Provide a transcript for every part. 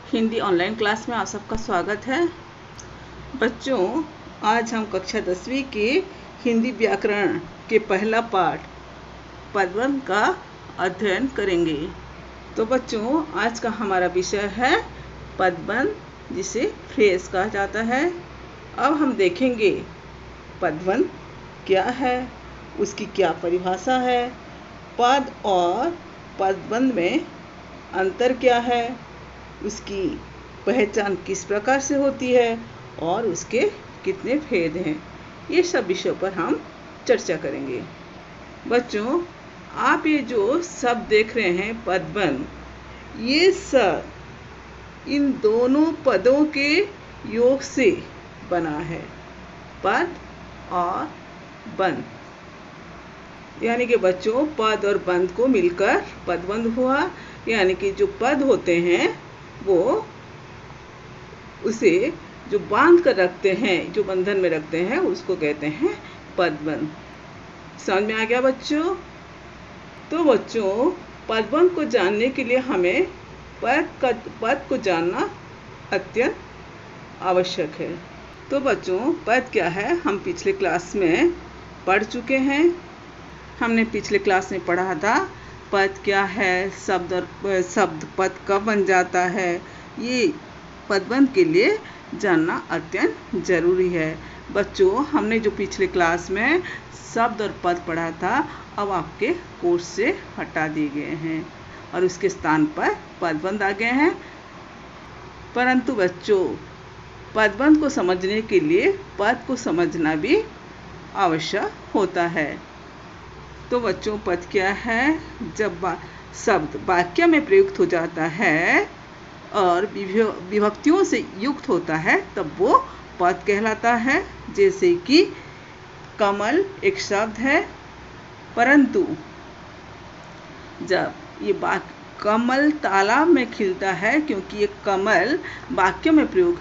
Hindi online class में आप सबका स्वागत है। बच्चों, आज हम कक्षा 10वीं के हिंदी व्याकरण के पहला पाठ पदबंध का अध्ययन करेंगे। तो बच्चों, आज का हमारा विषय है पदबंध, जिसे फ्रेज कहा जाता है। अब हम देखेंगे पदबंध क्या है, उसकी क्या परिभाषा है, पद और पदबंध में अंतर क्या है, उसकी पहचान किस प्रकार से होती है और उसके कितने भेद हैं। ये सब विषयों पर हम चर्चा करेंगे। बच्चों, आप ये जो शब्द देख रहे हैं पदबंध, ये सब इन दोनों पदों के योग से बना है, पद और बंध। यानी कि बच्चों, पद और बंध को मिलकर पदबंध हुआ। यानी कि जो पद होते हैं वो उसे जो बांध कर रखते हैं, जो बंधन में रखते हैं, उसको कहते हैं पदबंध। समझ में आ गया बच्चों? तो बच्चों, पदबंध को जानने के लिए हमें पद को जानना अत्यंत आवश्यक है। तो बच्चों, पद क्या है हम पिछले क्लास में पढ़ चुके हैं। हमने पिछले क्लास में पढ़ा था पद क्या है, शब्द पद कब बन जाता है। ये पदबंध के लिए जानना अत्यंत जरूरी है। बच्चों, हमने जो पिछले क्लास में शब्द और पद पढ़ा था, अब आपके कोर्स से हटा दिए गए हैं और उसके स्थान पर पदबंध आ गए हैं। परंतु बच्चों, पदबंध को समझने के लिए पद को समझना भी आवश्यक होता है। तो बच्चों, पद क्या है? जब शब्द वाक्य में प्रयुक्त हो जाता है और विभक्तियों से युक्त होता है, तब वो पद कहलाता है। जैसे कि कमल एक शब्द है, परंतु जब ये कमल तालाब में खिलता है, क्योंकि ये कमल वाक्य में प्रयोग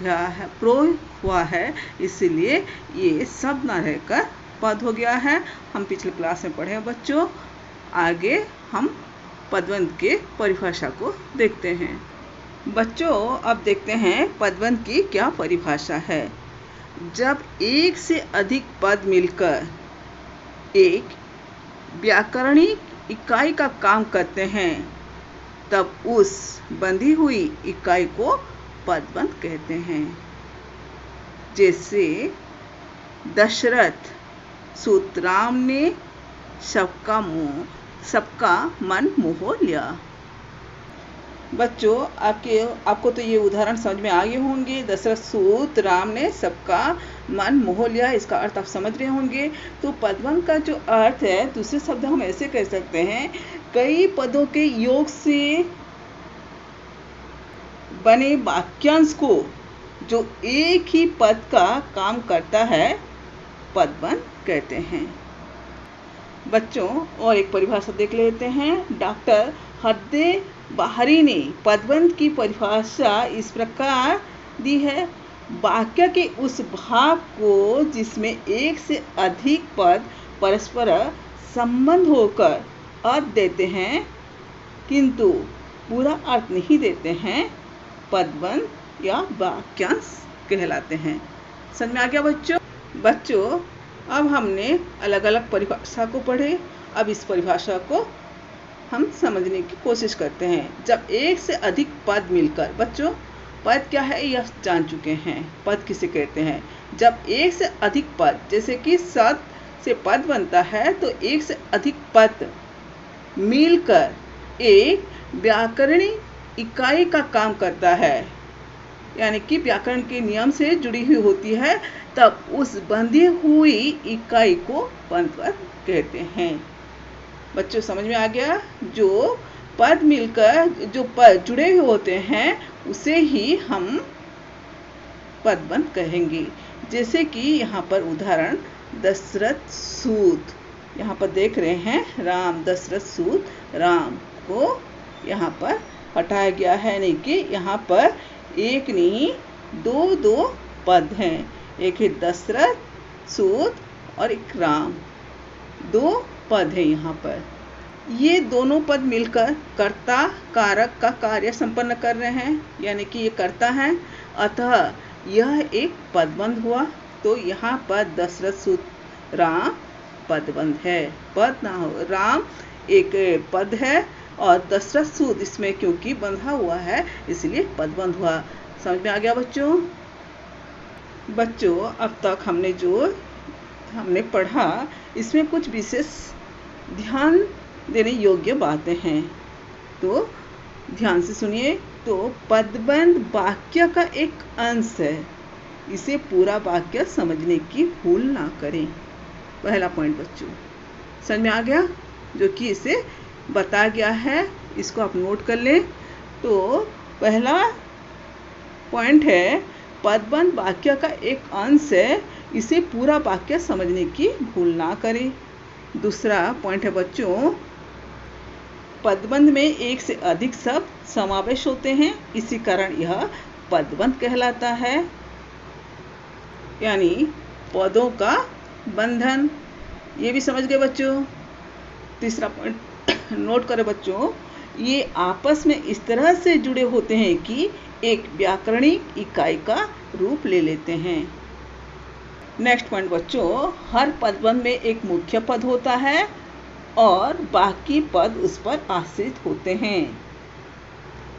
हुआ है, इसलिए ये शब्द न रहकर पद हो गया है। हम पिछले क्लास में पढ़े हैं बच्चों। आगे हम पदबंध के परिभाषा को देखते हैं। बच्चों, अब देखते हैं पदबंध की क्या परिभाषा है। जब एक से अधिक पद मिलकर एक व्याकरणिक इकाई का काम करते हैं, तब उस बंधी हुई इकाई को पदबंध कहते हैं। जैसे दशरथ सुतराम ने सबका मन मोह लिया। बच्चों, आपको तो ये उदाहरण समझ में आ गए होंगे। दशरथ सूत राम ने सबका मन मोह लिया, इसका अर्थ आप समझ रहे होंगे। तो पदबंध का जो अर्थ है, दूसरे शब्द हम ऐसे कह सकते हैं, कई पदों के योग से बने वाक्यांश को जो एक ही पद का काम करता है, पदबंध कहते हैं। बच्चों, और एक परिभाषा देख लेते हैं। डॉक्टर हृदय बाहरी ने पदबंध की परिभाषा इस प्रकार दी है। वाक्य के उस भाग को जिसमें एक से अधिक पद परस्पर संबंध होकर अर्थ देते हैं, किंतु पूरा अर्थ नहीं देते हैं, पदबंध या वाक्यांश कहलाते हैं। समझ में आ गया बच्चों, अब हमने अलग अलग परिभाषा को पढ़े। अब इस परिभाषा को हम समझने की कोशिश करते हैं। जब एक से अधिक पद मिलकर, बच्चों पद क्या है यह जान चुके हैं। पद किसे कहते हैं? जब एक से अधिक पद, जैसे कि शब्द से पद बनता है, तो एक से अधिक पद मिलकर एक व्याकरणिक इकाई का काम करता है, यानी कि व्याकरण के नियम से जुड़ी हुई होती है, तब उस बंधी हुई इकाई को पदबंध कहते हैं। बच्चों, समझ में आ गया? जो पद मिलकर जो पद जुड़े हुए होते हैं, उसे ही हम पदबंध कहेंगे। जैसे कि यहाँ पर उदाहरण दशरथ सूत, यहाँ पर देख रहे हैं राम, दशरथ सूत राम को यहाँ पर हटाया गया है। नहीं कि यहाँ पर एक नहीं दो पद हैं, एक है दशरथ सूत और एक राम, दो पद हैं यहाँ पर। ये दोनों पद मिलकर कर्ता कारक का कार्य संपन्न कर रहे हैं, यानी कि ये कर्ता है, अतः यह एक पदबंध हुआ। तो यहाँ पर दशरथ सूत राम पदबंध है। पद ना हो, राम एक पद है और दशरथ सूत इसमें क्योंकि बंधा हुआ है इसलिए पदबंध हुआ। समझ में आ गया बच्चों? बच्चों, अब तक हमने पढ़ा, इसमें कुछ विशेष ध्यान देने योग्य बातें हैं, तो ध्यान से सुनिए। तो पदबंध वाक्य का एक अंश है, इसे पूरा वाक्य समझने की भूल ना करें। पहला पॉइंट बच्चों समझ में आ गया, जो कि इसे बताया गया है, इसको आप नोट कर लें। तो पहला पॉइंट है पदबंध वाक्य का एक अंश है, इसे पूरा वाक्य समझने की भूल ना करें। दूसरा पॉइंट है बच्चों, पदबंध में एक से अधिक शब्द समावेश होते हैं, इसी कारण यह पदबंध कहलाता है, यानी पदों का बंधन। ये भी समझ गए बच्चों? तीसरा पॉइंट नोट करें बच्चों, ये आपस में इस तरह से जुड़े होते हैं कि एक व्याकरणिक इकाई का रूप ले लेते हैं। नेक्स्ट पॉइंट बच्चों, हर पदबंध में एक मुख्य पद होता है और बाकी पद उस पर आश्रित होते हैं।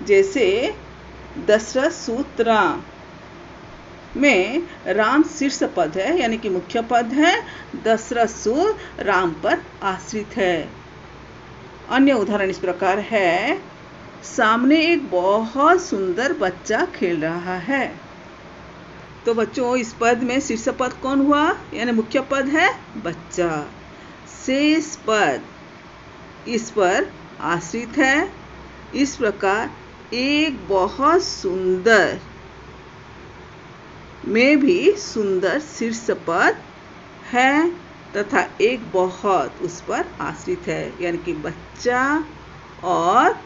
जैसे दशरथ सूत राम में राम शीर्ष पद है, यानी कि मुख्य पद है, दशरथ सूत राम पर आश्रित है। अन्य उदाहरण इस प्रकार है, सामने एक बहुत सुंदर बच्चा खेल रहा है। तो बच्चों, इस पद में शीर्ष पद कौन हुआ, यानी मुख्य पद है बच्चा। शेष पद इस पर आश्रित है। इस प्रकार एक बहुत सुंदर में भी सुंदर शीर्ष पद है तथा एक बहुत उस पर आश्रित है, यानी कि बच्चा और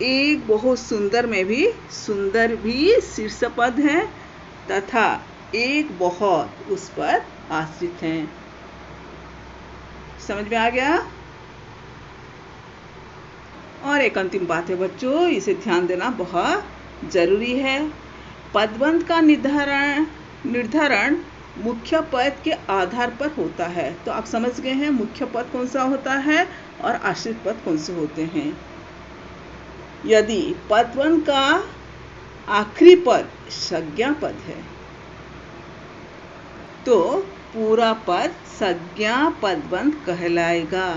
एक बहुत सुंदर में भी सुंदर भी शीर्ष पद है तथा एक बहुत उस पर आश्रित हैं। समझ में आ गया? और एक अंतिम बात है बच्चों, इसे ध्यान देना बहुत जरूरी है। पदबंध का निर्धारण मुख्य पद के आधार पर होता है। तो आप समझ गए हैं मुख्य पद कौन सा होता है और आश्रित पद कौन से होते हैं। यदि पदबंध का आखिरी पद संज्ञा पद है तो पूरा पद संज्ञा पदबंध कहलाएगा।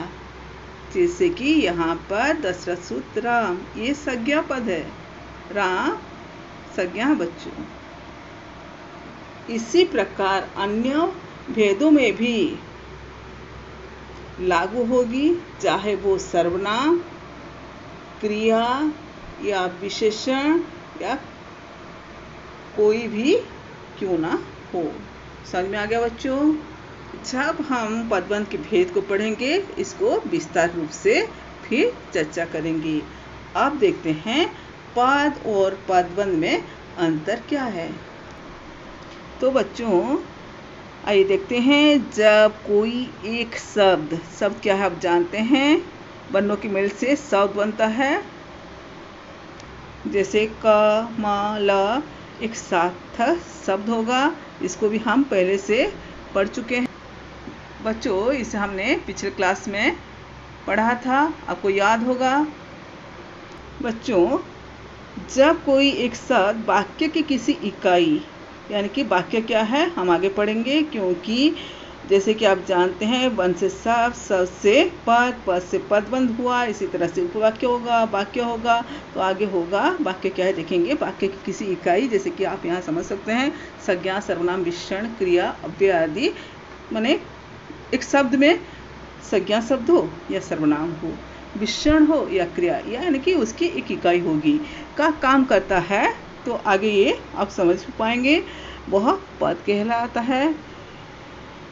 जैसे कि यहाँ पर दशरथ सूत राम, ये संज्ञा पद है, राम संज्ञा है बच्चों। इसी प्रकार अन्य भेदों में भी लागू होगी, चाहे वो सर्वनाम, क्रिया या विशेषण या कोई भी क्यों ना हो। समझ में आ गया बच्चों? जब हम पदबंध के भेद को पढ़ेंगे, इसको विस्तार रूप से फिर चर्चा करेंगे। अब देखते हैं पद और पदबंध में अंतर क्या है। तो बच्चों आइए देखते हैं, जब कोई एक शब्द क्या है आप जानते हैं, वर्णों की मेल से शब्द बनता है। जैसे क म ल एक सार्थक शब्द होगा, इसको भी हम पहले से पढ़ चुके हैं बच्चों। इसे हमने पिछले क्लास में पढ़ा था, आपको याद होगा। बच्चों, जब कोई एक शब्द वाक्य की किसी इकाई, यानी कि वाक्य क्या है हम आगे पढ़ेंगे, क्योंकि जैसे कि आप जानते हैं वन से शब्द, शब्द से पद, पद से पदबंध हुआ, इसी तरह से उपवाक्य होगा, वाक्य होगा, तो आगे होगा वाक्य क्या है देखेंगे। वाक्य की किसी इकाई, जैसे कि आप यहाँ समझ सकते हैं संज्ञा, सर्वनाम, विशेषण, क्रिया, अव्यय आदि। माने एक शब्द में संज्ञा शब्द हो या सर्वनाम हो, विशेषण हो या क्रिया, यानी कि उसकी एक इकाई होगी का काम करता है। तो आगे ये आप समझ पाएंगे, वह पद कहलाता है।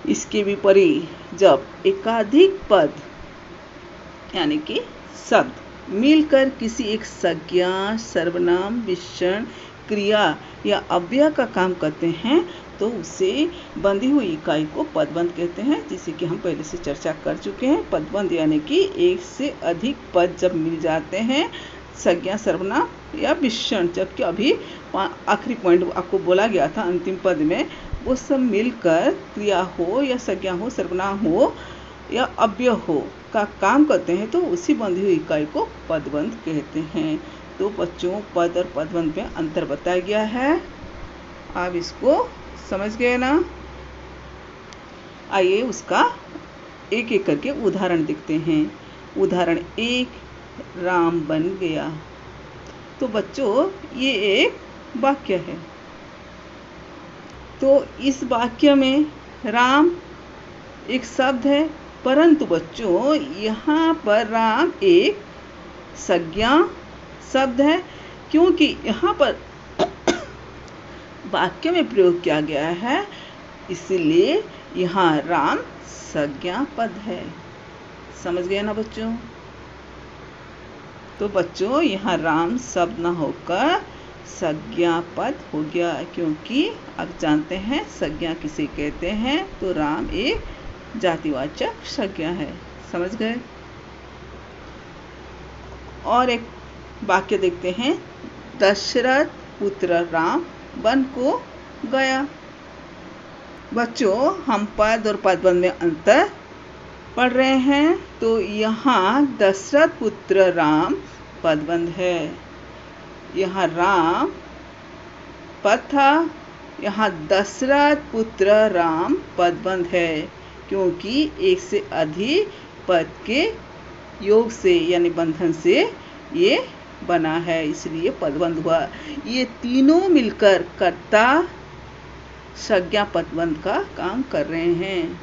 इसके विपरीत जब एकाधिक पद यानी कि शब्द मिलकर किसी एक संज्ञा, सर्वनाम, विशेषण, क्रिया या अव्यय का काम करते हैं, तो तो उसे बंधी हुई इकाई को पदबंध कहते हैं, जिसे कि हम पहले से चर्चा कर चुके हैं। पदबंध यानी कि एक से अधिक पद जब मिल जाते हैं, संज्ञा, सर्वनाम या विशेषण, जबकि अभी आखिरी पॉइंट आपको बोला गया था अंतिम पद में, वो सब मिलकर क्रिया हो या संज्ञा हो, सर्वनाम हो या अव्यय हो का काम करते हैं, तो उसी बंधी हुई इकाई को पदबंध कहते हैं। तो बच्चों, पद और पदबंध में अंतर बताया गया है। आप इसको समझ गए ना? आइए उसका एक एक करके उदाहरण देखते हैं। उदाहरण 1, राम बन गया। तो बच्चों, ये एक वाक्य है। तो इस वाक्य में राम एक शब्द है, परंतु बच्चों यहाँ पर राम एक संज्ञा शब्द है, क्योंकि यहाँ पर वाक्य में प्रयोग किया गया है, इसलिए यहाँ राम संज्ञा पद है। समझ गए ना बच्चों? तो बच्चों, यहाँ राम शब्द न होकर संज्ञा पद हो गया, क्योंकि आप जानते हैं संज्ञा किसे कहते हैं। तो राम एक जातिवाचक संज्ञा है। समझ गए? और एक वाक्य देखते हैं। दशरथ पुत्र राम वन को गया। बच्चों, हम पद और पदबंध में अंतर पढ़ रहे हैं। तो यहाँ दशरथ पुत्र राम पदबंध है। यहाँ राम पद था, यहाँ दशरथ पुत्र राम पदबंध है, क्योंकि एक से अधिक पद के योग से यानी बंधन से ये बना है, इसलिए पदबंध हुआ। ये तीनों मिलकर कर्ता संज्ञा पदबंध का काम कर रहे हैं।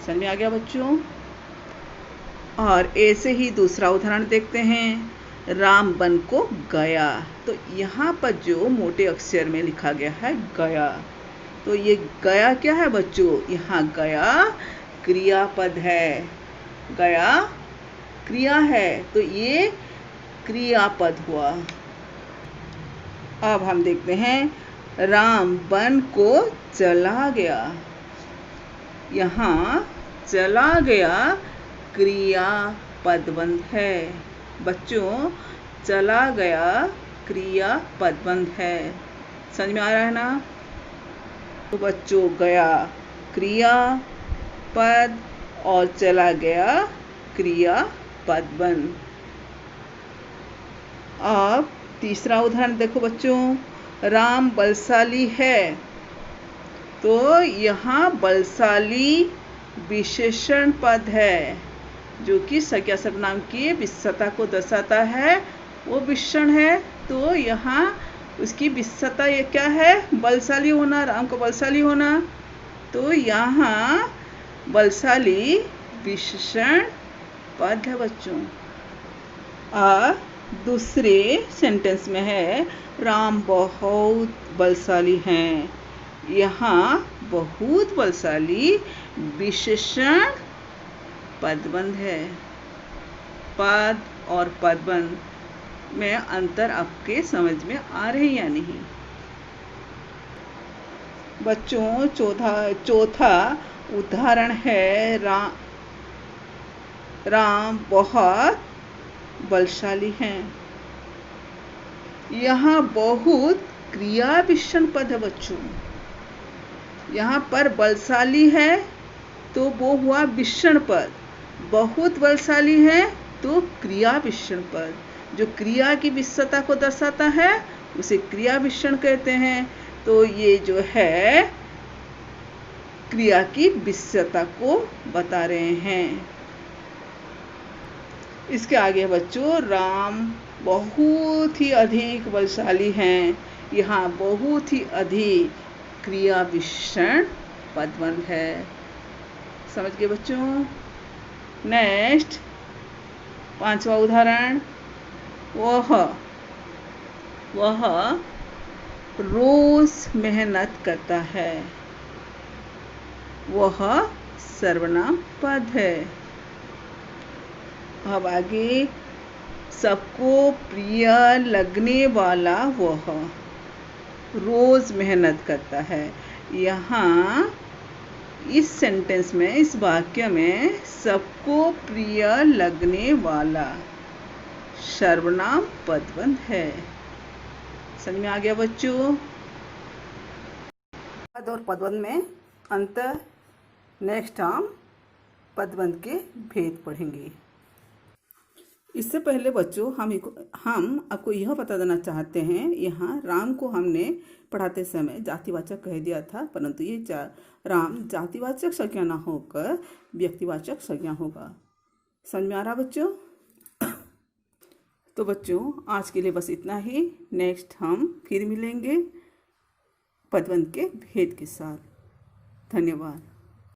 समझ में आ गया बच्चों? और ऐसे ही दूसरा उदाहरण देखते हैं। राम वन को गया। तो यहाँ पर जो मोटे अक्षर में लिखा गया है गया, तो ये गया क्या है बच्चों? यहाँ गया क्रियापद है। गया क्रिया है, तो ये क्रियापद हुआ। अब हम देखते हैं। राम वन को चला गया। यहाँ चला गया क्रिया पदबंध है। बच्चों, चला गया क्रिया पदबंध है। समझ में आ रहा है ना? तो बच्चों, गया क्रिया पद और चला गया क्रिया पदबंध। अब तीसरा उदाहरण देखो बच्चों। राम बलशाली है। तो यहाँ बलशाली विशेषण पद है, जो कि संज्ञा सर्वनाम की विशेषता को दर्शाता है, वो विशेषण है। तो यहाँ उसकी विशेषता ये क्या है? बलशाली होना, राम को बलशाली होना। तो यहाँ बलशाली विशेषण पद है बच्चों। दूसरे सेंटेंस में है राम बहुत बलशाली हैं। यहाँ बहुत बलशाली विशेषण पदबंध है। पद और पदबंध में अंतर आपके समझ में आ रहे या नहीं? बच्चों, चौथा उदाहरण है। राम बहुत बलशाली हैं। यहाँ बहुत क्रिया विशेषण पद है बच्चों। यहाँ पर बलशाली है तो वो हुआ विशेषण पद, बहुत बलशाली है तो क्रिया विशेषण पद। जो क्रिया की विशेषता को दर्शाता है उसे क्रिया विशेषण कहते हैं। तो ये जो है क्रिया की विशेषता को बता रहे हैं। इसके आगे बच्चों, राम बहुत ही अधिक बलशाली हैं। यहाँ बहुत ही अधिक क्रिया विशेषण पदबंध है। समझ गए बच्चों? नेक्स्ट पांचवा उदाहरण। वह रोज मेहनत करता है। वह सर्वनाम पद है। अब आगे, सबको प्रिय लगने वाला वह रोज मेहनत करता है। यहाँ इस सेंटेंस में, इस वाक्य में सबको प्रिय लगने वाला सर्वनाम पदबंध है। समझ में आ गया बच्चों? पद और पदबंध में अंतर। नेक्स्ट हम पदबंध के भेद पढ़ेंगे। इससे पहले बच्चों हम आपको यह बता देना चाहते हैं, यहाँ राम को हमने पढ़ाते समय जातिवाचक कह दिया था, परंतु ये राम जातिवाचक संज्ञा ना होकर व्यक्तिवाचक संज्ञा होगा। समझ में आ रहा बच्चों? तो बच्चों आज के लिए बस इतना ही। नेक्स्ट हम फिर मिलेंगे पदबंध के भेद के साथ। धन्यवाद।